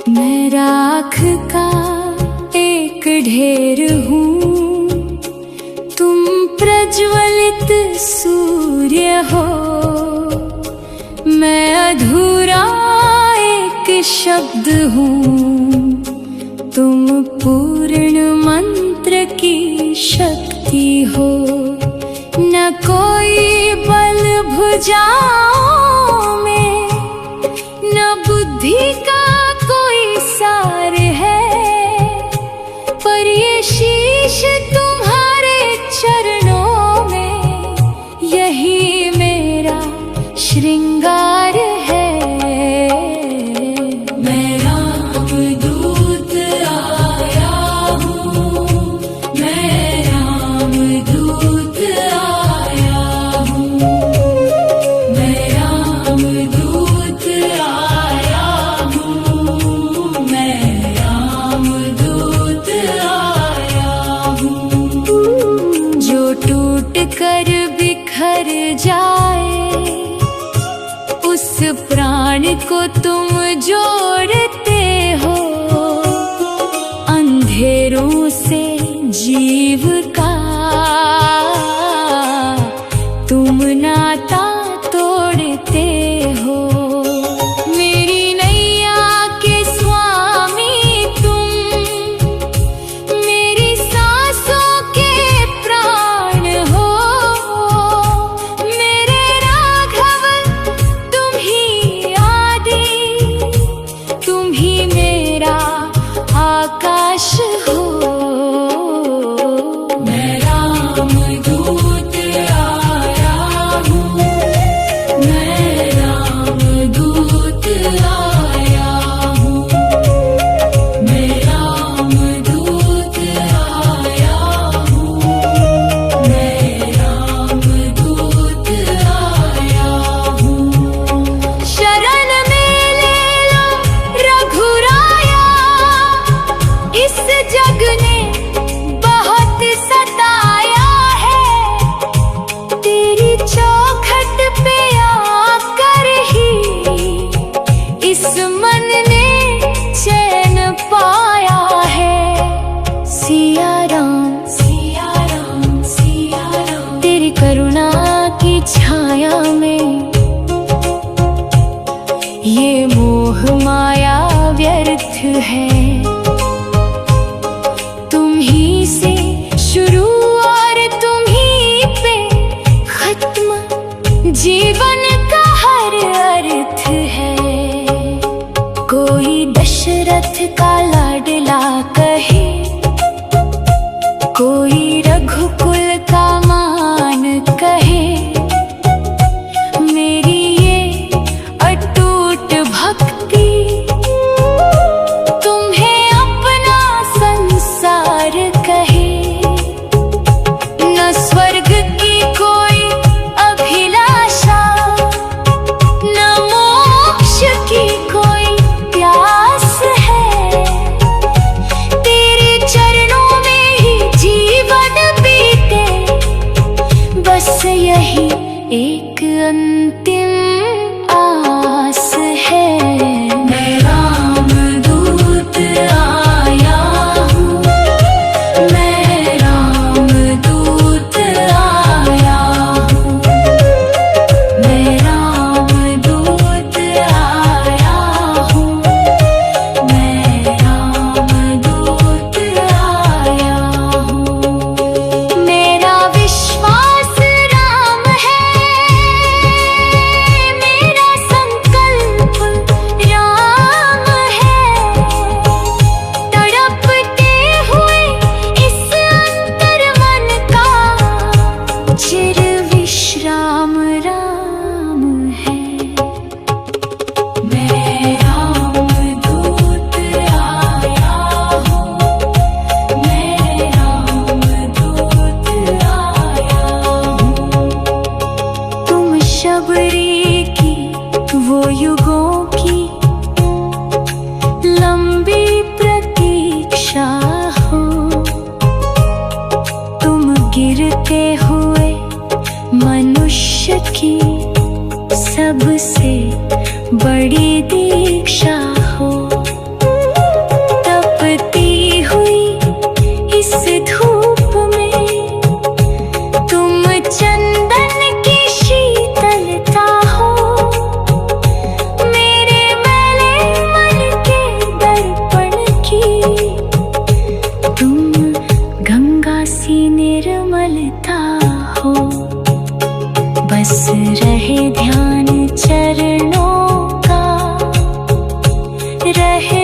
मैं राख का एक ढेर हूँ, तुम प्रज्वलित सूर्य हो। मैं अधूरा एक शब्द हूँ, तुम पूर्ण मंत्र की शक्ति हो। न कोई बल भुजाओं में, न बुद्धि का कोई सार है, पर ये शीश तुम्हारे चरणों में, यही मेरा श्रृंगार है। मैं रामदूत आया हूँ, मैं रामदूत आया हूँ, मैं रामदूत आया हूँ, मैं रामदूत आया हूँ। जो टूट कर बिखर जाए, उस प्राण को तुम जोड़ते हो। अंधेरों से जीव का तुम नाता तोड़ते हो। मेरी नैया के स्वामी तुम, मेरी सांसों के प्राण हो। मेरे राघव तुम ही आदि, तुम ही मेरा आकाश हो। मैं रामदूत आया हूँ, मैं रामदूत आया हूँ, मैं रामदूत आया हूँ, मैं रामदूत आया हूँ। शरण में ले लो रघुराया, इस जग ने बहुत सताया है। तेरी चौखट पे आकर ही इस मन ने चैन पाया है। सिया राम सिया राम सिया राम, तेरी करुणा की छाया में ये मोह माया व्यर्थ है। तुम ही से शुरू और तुम ही पे खत्म, जीवन का हर अर्थ है। कोई दशरथ का लाडला कहे, कोई रघुकुल का मान कहे। मेरी ये अटूट भक्ति तुम्हें अपना संसार कहे। न स्वर्ग की कोई अभिलाषा, न मोक्ष की कोई प्यास है। तेरी रहे